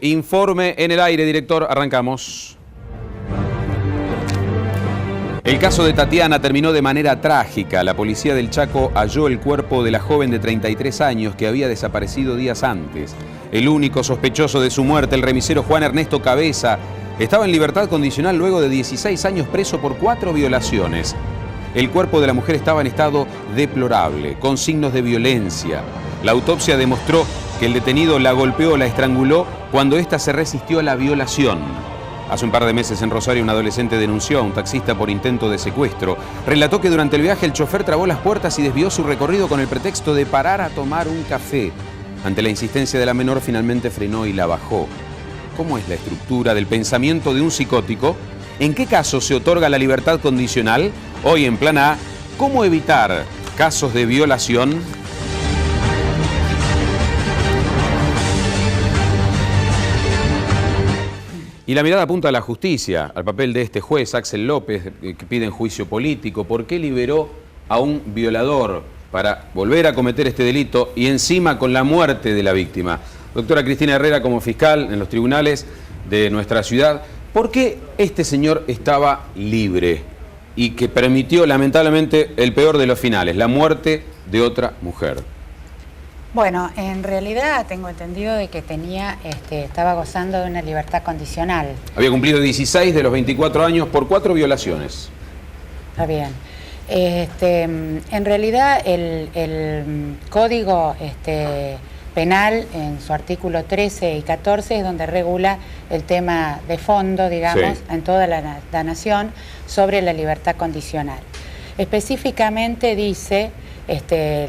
Informe en el aire, director, arrancamos. El caso de Tatiana terminó de manera trágica. La policía del Chaco halló el cuerpo de la joven de 33 años que había desaparecido días antes. El único sospechoso de su muerte, el remisero Juan Ernesto Cabeza, estaba en libertad condicional luego de 16 años preso por 4 violaciones. El cuerpo de la mujer estaba en estado deplorable, con signos de violencia. La autopsia demostró que el detenido la golpeó o la estranguló cuando ésta se resistió a la violación. Hace un par de meses en Rosario un adolescente denunció a un taxista por intento de secuestro. Relató que durante el viaje el chofer trabó las puertas y desvió su recorrido con el pretexto de parar a tomar un café. Ante la insistencia de la menor finalmente frenó y la bajó. ¿Cómo es la estructura del pensamiento de un psicótico? ¿En qué casos se otorga la libertad condicional? Hoy en Plan A, ¿cómo evitar casos de violación? Y la mirada apunta a la justicia, al papel de este juez, Axel López, que pide en juicio político. ¿Por qué liberó a un violador para volver a cometer este delito y encima con la muerte de la víctima? Doctora Cristina Herrera, como fiscal en los tribunales de nuestra ciudad, ¿por qué este señor estaba libre y que permitió lamentablemente el peor de los finales, la muerte de otra mujer? Bueno, en realidad tengo entendido de que estaba gozando de una libertad condicional. Había cumplido 16 de los 24 años por 4 violaciones. Está bien. En realidad el Código Penal, en su artículo 13 y 14, es donde regula el tema de fondo, digamos, sí, en toda la nación, sobre la libertad condicional. Específicamente dice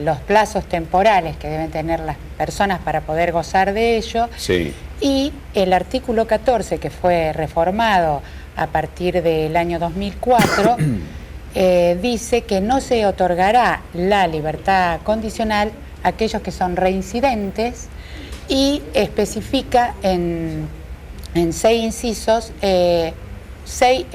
los plazos temporales que deben tener las personas para poder gozar de ello. Sí. Y el artículo 14, que fue reformado a partir del año 2004, dice que no se otorgará la libertad condicional a aquellos que son reincidentes y especifica en 6 incisos 6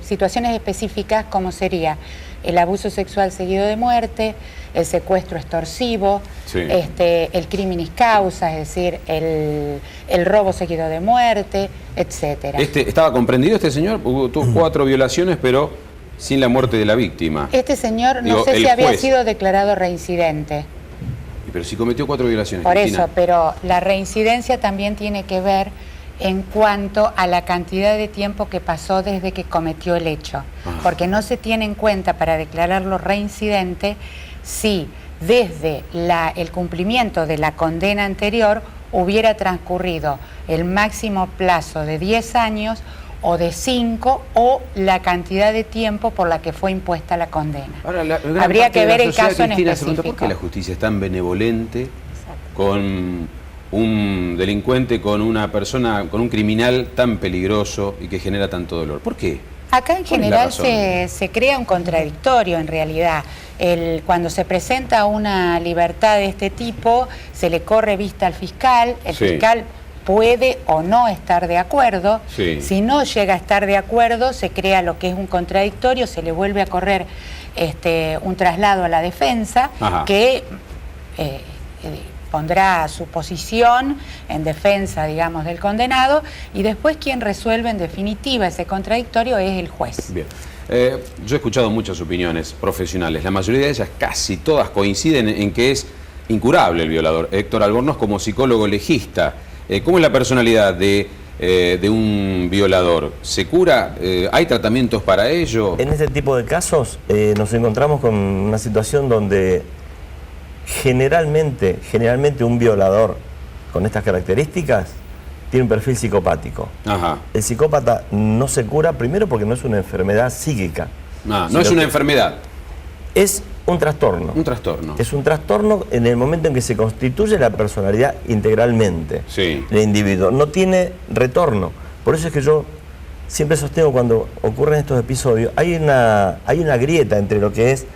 situaciones específicas, como sería el abuso sexual seguido de muerte, el secuestro extorsivo, sí, el criminis causa, es decir, el robo seguido de muerte, etcétera. ¿Estaba comprendido este señor? Tuvo 4 violaciones, pero sin la muerte de la víctima. Este señor, no sé si había sido declarado reincidente. Pero si cometió 4 violaciones. Por Cristina. eso, pero la reincidencia también tiene que ver en cuanto a la cantidad de tiempo que pasó desde que cometió el hecho. Porque no se tiene en cuenta para declararlo reincidente si desde el cumplimiento de la condena anterior hubiera transcurrido el máximo plazo de 10 años o de 5 o la cantidad de tiempo por la que fue impuesta la condena. Ahora, habría que ver el caso en específico. ¿Por qué la justicia es tan benevolente con un delincuente, con una persona, con un criminal tan peligroso y que genera tanto dolor? ¿Por qué? Acá en general se crea un contradictorio en realidad. Cuando se presenta una libertad de este tipo, se le corre vista al fiscal, el fiscal puede o no estar de acuerdo. Sí. Si no llega a estar de acuerdo, se crea lo que es un contradictorio, se le vuelve a correr un traslado a la defensa. Ajá. Que pondrá su posición en defensa, digamos, del condenado, y después quien resuelve en definitiva ese contradictorio es el juez. Bien. Yo he escuchado muchas opiniones profesionales, la mayoría de ellas, casi todas, coinciden en que es incurable el violador. Héctor Albornoz, como psicólogo legista, ¿cómo es la personalidad de un violador? ¿Se cura? ¿Hay tratamientos para ello? En este tipo de casos nos encontramos con una situación donde generalmente un violador con estas características tiene un perfil psicopático. Ajá. El psicópata no se cura, primero porque no es una enfermedad psíquica. No es una enfermedad. Es un trastorno. Un trastorno. Es un trastorno en el momento en que se constituye la personalidad integralmente. Sí. El individuo no tiene retorno. Por eso es que yo siempre sostengo, cuando ocurren estos episodios, hay una grieta entre lo que es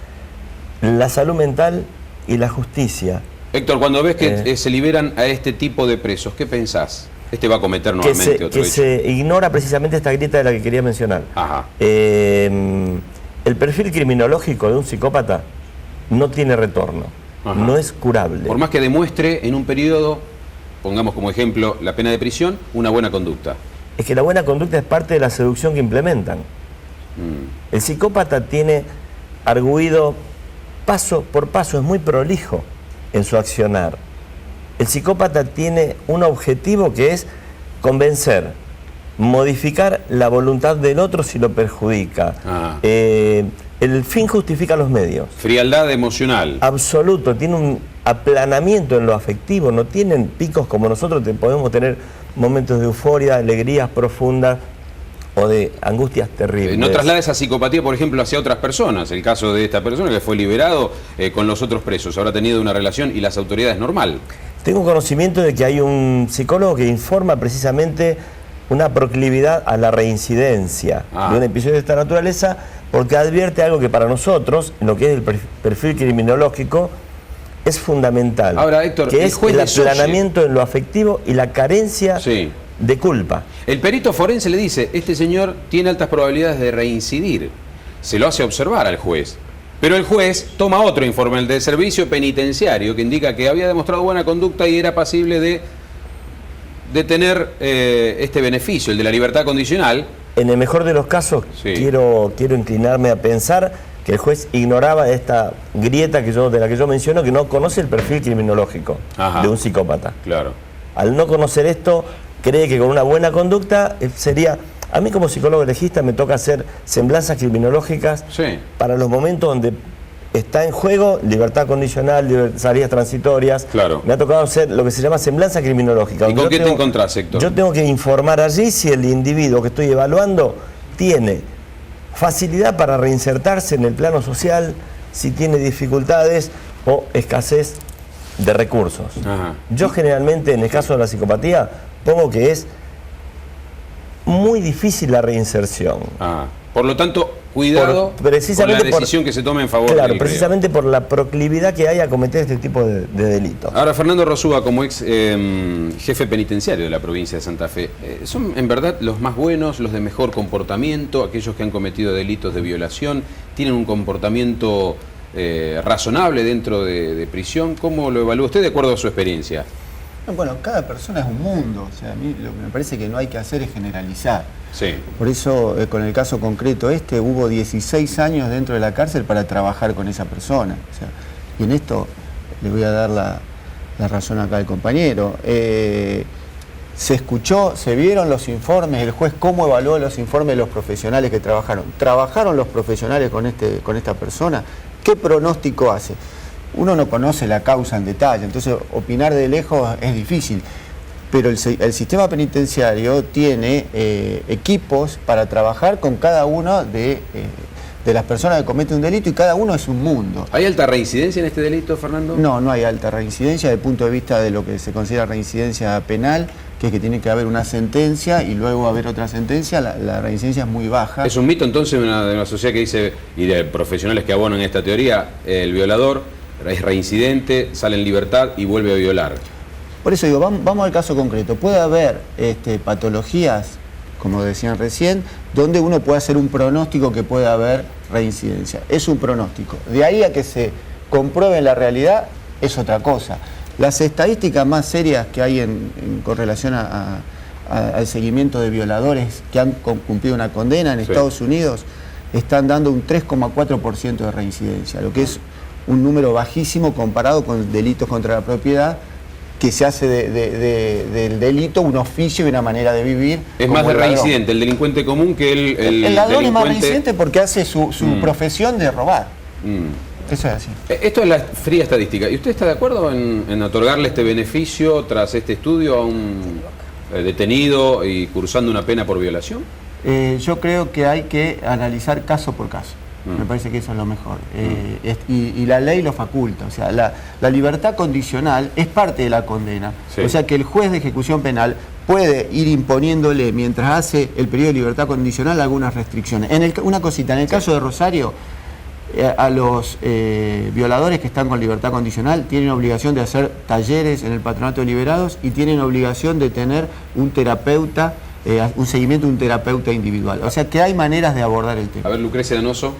la salud mental y la justicia. Héctor, cuando ves que se liberan a este tipo de presos, ¿qué pensás? Este va a cometer nuevamente otro hecho. Se ignora precisamente esta grieta de la que quería mencionar. Ajá. El perfil criminológico de un psicópata no tiene retorno. Ajá. No es curable. Por más que demuestre en un periodo pongamos como ejemplo la pena de prisión, una buena conducta. Es que la buena conducta es parte de la seducción que implementan. El psicópata tiene arguido paso por paso, es muy prolijo en su accionar. El psicópata tiene un objetivo que es convencer, modificar la voluntad del otro si lo perjudica. El fin justifica los medios. Frialdad emocional. Absoluto, tiene un aplanamiento en lo afectivo, no tienen picos como nosotros, podemos tener momentos de euforia, alegrías profundas o de angustias terribles. No traslada esa psicopatía, por ejemplo, hacia otras personas. El caso de esta persona que fue liberado con los otros presos, habrá tenido una relación y las autoridades normal. Tengo conocimiento de que hay un psicólogo que informa precisamente una proclividad a la reincidencia de un episodio de esta naturaleza, porque advierte algo que para nosotros, en lo que es el perfil criminológico, es fundamental. Ahora, Héctor, que es el aplanamiento en lo afectivo y la carencia de culpa. El perito forense le dice, este señor tiene altas probabilidades de reincidir. Se lo hace observar al juez. Pero el juez toma otro informe, el del servicio penitenciario, que indica que había demostrado buena conducta y era pasible de tener este beneficio, el de la libertad condicional. En el mejor de los casos, quiero inclinarme a pensar que el juez ignoraba esta grieta de la que yo menciono, que no conoce el perfil criminológico de un psicópata. Claro. Al no conocer esto, cree que con una buena conducta sería... A mí como psicólogo legista me toca hacer semblanzas criminológicas para los momentos donde está en juego libertad condicional, salidas transitorias. Claro. Me ha tocado hacer lo que se llama semblanza criminológica. ¿Y con qué te encontrás, Héctor? Yo tengo que informar allí si el individuo que estoy evaluando tiene facilidad para reinsertarse en el plano social, si tiene dificultades o escasez de recursos. Yo generalmente, en el caso de la psicopatía, pongo que es muy difícil la reinserción. Por lo tanto, cuidado con la decisión que se tome en favor del reo. Precisamente por la proclividad que hay a cometer este tipo de delitos. Ahora, Fernando Rosúa, como ex jefe penitenciario de la provincia de Santa Fe, ¿son en verdad los más buenos, los de mejor comportamiento, aquellos que han cometido delitos de violación, tienen un comportamiento razonable dentro de prisión? ¿Cómo lo evalúa usted de acuerdo a su experiencia? Bueno, cada persona es un mundo, o sea, a mí lo que me parece que no hay que hacer es generalizar. Por eso, con el caso concreto hubo 16 años dentro de la cárcel para trabajar con esa persona. O sea, y en esto le voy a dar la razón acá al compañero. Se escuchó, se vieron los informes, el juez cómo evaluó los informes de los profesionales que trabajaron. ¿Trabajaron los profesionales con esta persona? ¿Qué pronóstico hace? Uno no conoce la causa en detalle, entonces opinar de lejos es difícil, pero el sistema penitenciario tiene equipos para trabajar con cada uno de las personas que cometen un delito y cada uno es un mundo. ¿Hay alta reincidencia en este delito, Fernando? No, no hay alta reincidencia desde el punto de vista de lo que se considera reincidencia penal, que es que tiene que haber una sentencia y luego haber otra sentencia. La reincidencia es muy baja. ¿Es un mito entonces de una sociedad que dice, y de profesionales que abonan esta teoría, el violador es reincidente, sale en libertad y vuelve a violar? Por eso digo, vamos al caso concreto. Puede haber patologías, como decían recién, donde uno puede hacer un pronóstico que puede haber reincidencia. Es un pronóstico. De ahí a que se compruebe en la realidad es otra cosa. Las estadísticas más serias que hay con relación al seguimiento de violadores que han cumplido una condena en Estados Unidos están dando un 3,4% de reincidencia, lo que es un número bajísimo comparado con delitos contra la propiedad, que se hace del delito un oficio y una manera de vivir. Es más de reincidente el delincuente común que el ladrón es más reincidente porque hace su profesión de robar. Eso es así. Esto es la fría estadística. ¿Y usted está de acuerdo en otorgarle este beneficio tras este estudio a un detenido y cursando una pena por violación? Yo creo que hay que analizar caso por caso. Me parece que eso es lo mejor. Y la ley lo faculta. O sea, la libertad condicional es parte de la condena. O sea que el juez de ejecución penal puede ir imponiéndole, mientras hace el periodo de libertad condicional, algunas restricciones. Una cosita, en el caso de Rosario, a los violadores que están con libertad condicional tienen obligación de hacer talleres en el Patronato de Liberados y tienen obligación de tener un terapeuta, un seguimiento de un terapeuta individual. O sea que hay maneras de abordar el tema. A ver, Lucrecia Donoso,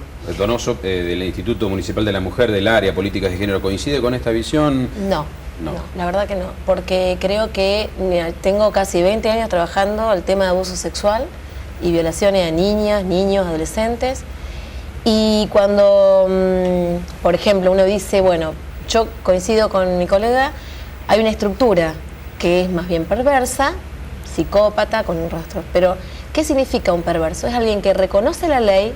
del Instituto Municipal de la Mujer del Área Políticas de Género, ¿coincide con esta visión? No. No, la verdad que no, porque creo que tengo casi 20 años trabajando el tema de abuso sexual y violaciones a niñas, niños, adolescentes, y cuando, por ejemplo, uno dice, bueno, yo coincido con mi colega, hay una estructura que es más bien perversa, psicópata, con un rastro, pero ¿qué significa un perverso? Es alguien que reconoce la ley,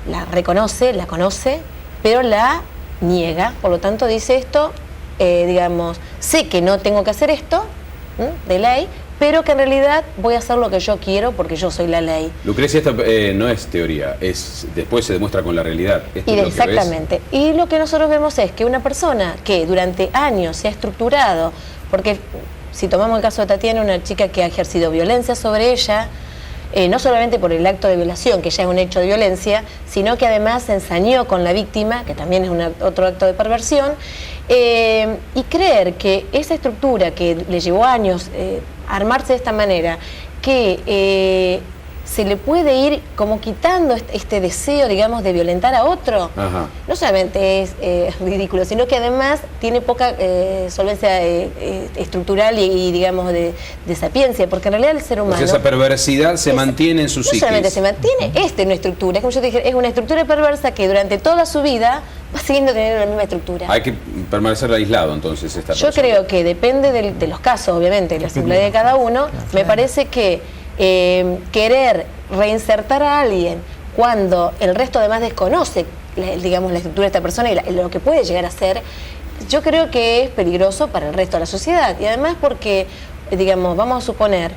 la reconoce, la conoce, pero la niega, por lo tanto dice esto, digamos, sé que no tengo que hacer esto, de ley, pero que en realidad voy a hacer lo que yo quiero porque yo soy la ley. Lucrecia, esto no es teoría, después se demuestra con la realidad. Esto es lo exactamente. Que ves. Y lo que nosotros vemos es que una persona que durante años se ha estructurado, porque si tomamos el caso de Tatiana, una chica que ha ejercido violencia sobre ella, no solamente por el acto de violación, que ya es un hecho de violencia, sino que además se ensañó con la víctima, que también es otro acto de perversión, y creer que esa estructura que le llevó años armarse de esta manera, que se le puede ir como quitando este deseo, digamos, de violentar a otro, no solamente es ridículo, sino que además tiene poca solvencia estructural y digamos, de sapiencia, porque en realidad el ser humano... Pues esa perversidad se mantiene en su psiquis. No solamente se mantiene, una estructura, es como yo te dije, es una estructura perversa que durante toda su vida va siguiendo teniendo la misma estructura. Hay que permanecer aislado, entonces, esta persona. Yo creo que depende de los casos, obviamente, de la singularidad de cada uno. Me parece que querer reinsertar a alguien cuando el resto además desconoce, digamos, la estructura de esta persona y lo que puede llegar a ser, yo creo que es peligroso para el resto de la sociedad. Y además porque, digamos, vamos a suponer,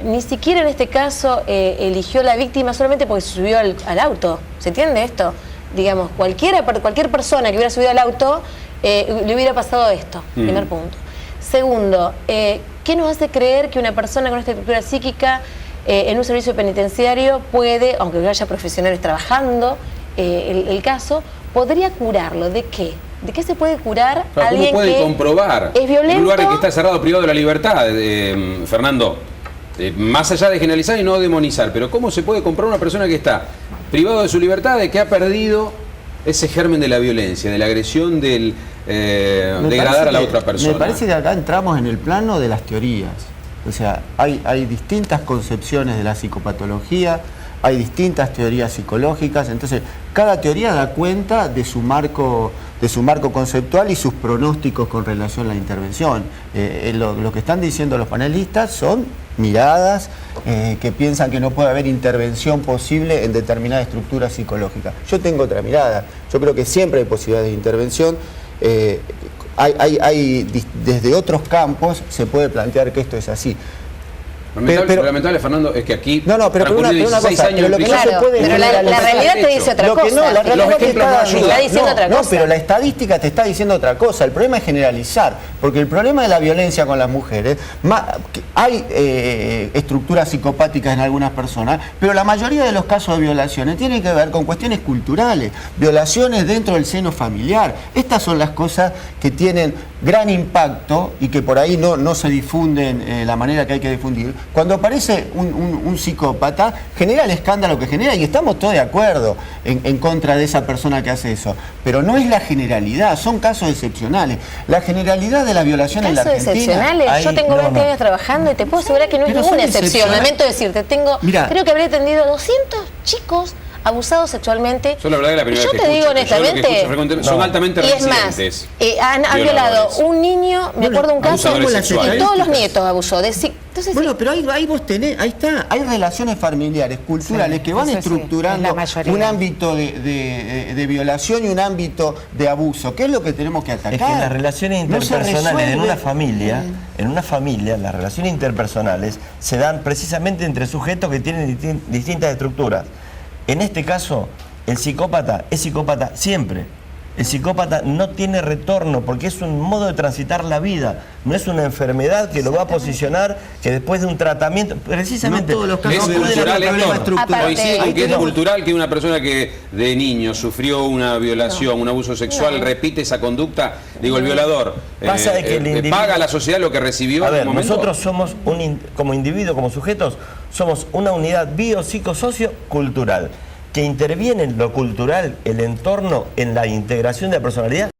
ni siquiera en este caso eligió la víctima solamente porque se subió al auto. ¿Se entiende esto? Digamos, cualquier persona que hubiera subido al auto le hubiera pasado esto, primer punto. Segundo, ¿qué nos hace creer que una persona con esta estructura psíquica en un servicio penitenciario puede, aunque haya profesionales trabajando el caso, podría curarlo? ¿De qué? ¿De qué se puede curar a alguien que ¿cómo puede comprobar? Es violento? En un lugar en que está cerrado, privado de la libertad, Fernando, más allá de generalizar y no demonizar, pero ¿cómo se puede comprobar una persona que está privado de su libertad, de que ha perdido ese germen de la violencia, de la agresión, del degradar a la otra persona? Me parece que acá entramos en el plano de las teorías. O sea, hay distintas concepciones de la psicopatología, hay distintas teorías psicológicas, entonces cada teoría da cuenta de su marco conceptual y sus pronósticos con relación a la intervención. Lo que están diciendo los panelistas son miradas que piensan que no puede haber intervención posible en determinada estructura psicológica. Yo tengo otra mirada, yo creo que siempre hay posibilidades de intervención. Desde otros campos se puede plantear que esto es así. Lo lamentable, Fernando, es que aquí pero la realidad te dice otra cosa. La realidad te está diciendo otra cosa. No, pero la estadística te está diciendo otra cosa. El problema es generalizar, porque el problema de la violencia con las mujeres, hay estructuras psicopáticas en algunas personas, pero la mayoría de los casos de violaciones tienen que ver con cuestiones culturales, violaciones dentro del seno familiar. Estas son las cosas que tienen gran impacto y que por ahí no se difunden la manera que hay que difundir. Cuando aparece un psicópata, genera el escándalo que genera y estamos todos de acuerdo en contra de esa persona que hace eso. Pero no es la generalidad, son casos excepcionales. La generalidad de la violación en la Argentina... ¿Casos excepcionales? Yo tengo 20 años trabajando y te puedo asegurar que no es ninguna excepción. Lamento decirte, creo que habré atendido 200 chicos abusados sexualmente. Yo la verdad que la primera yo vez te digo honestamente, son altamente reincidentes. Y es más, han violado un niño, me acuerdo un caso, y todos los nietos abusó. Entonces, bueno, pero ahí vos tenés, ahí está, hay relaciones familiares, culturales, que van estructurando un ámbito de violación y un ámbito de abuso. ¿Qué es lo que tenemos que atacar? Es que las relaciones interpersonales en una familia, las relaciones interpersonales se dan precisamente entre sujetos que tienen distintas estructuras. En este caso, el psicópata es psicópata siempre. El psicópata no tiene retorno porque es un modo de transitar la vida, no es una enfermedad que lo va a posicionar, que después de un tratamiento, precisamente... No todos los casos es cultural, coincide que es cultural que una persona que de niño sufrió una violación, un abuso sexual, repite esa conducta, digo, el violador, pasa que el individuo, paga a la sociedad lo que recibió. A ver, nosotros somos, como individuo, como sujetos, somos una unidad biopsicosocio-cultural que interviene en lo cultural, el entorno, en la integración de la personalidad